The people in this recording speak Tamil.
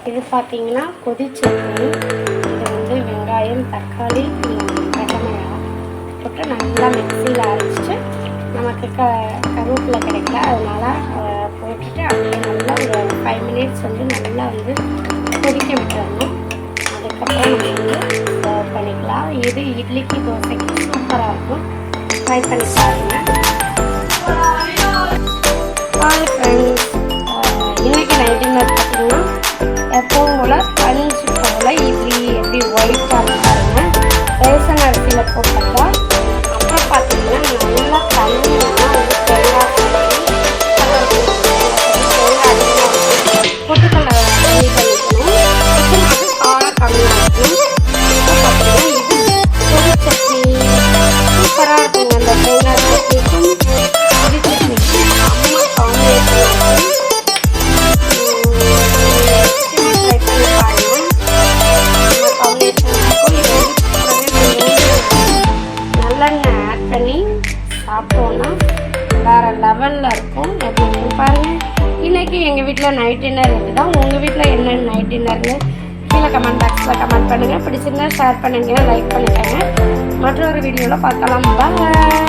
இது பார்த்தீங்கன்னா கொதி சட்னி. இது வந்து வெங்காயம், தக்காளி, பச்சை மிளகாய் போட்டு நல்லா மிக்சியில் அரைச்சிட்டு நமக்கு கருவேப்பிலை கிடைக்கல, அதனால் போட்டுட்டு அப்படியே நல்லா ஒரு 5 மினிட்ஸ் வந்து நல்லா வந்து கொதிக்க விட்டுறணும். அதுக்கப்புறம் நம்ம வந்து சர்வ் பண்ணிக்கலாம். இது இட்லிக்கு தோசைக்கு சூப்பராக இருக்கும். ட்ரை பண்ணி பாருங்கள். ஹாய் ஃப்ரெண்ட்ஸ், இன்றைக்கி நைட் டின்னர் பார்த்தீங்கன்னா எப்பவும் போல் பஞ்சு போல் இட்லி எப்படி ஒயிட்டாக பாருங்கள். ரேஷன் அரிசியில் போட்டதா. அப்புறம் பார்த்தீங்கன்னா நல்லா தண்ணியெல்லாம் வந்து தேங்காய் பொட்டுக்கடலை தண்ணி பண்ணிக்கணும். காரம் கம்மியாக இருக்கணும். பார்த்தீங்கன்னா இது பொடி சட்னி சூப்பராக இருக்குங்க. அந்த தேங்காய் சட்னிக்கும் பொடி சட்னிக்கும் அம்மா காம்பினேஷன். நல்லெண்ணெய் ஆட் பண்ணி சாப்பிட்டோன்னா வேறு லெவலில் இருக்கும். எப்படி பாருங்கள். இன்றைக்கி எங்கள் வீட்டில் நைட் டின்னர் இதுதான். உங்கள் வீட்டில் என்ன நைட் டின்னர்னு கீழே கமெண்ட் பாக்ஸில் கமெண்ட் பண்ணுங்கள். பிடிச்சிருந்தா ஷேர் பண்ணுங்கள், லைக் பண்ணுங்கள். மற்றொரு வீடியோவில் பார்க்கலாம். பாய்.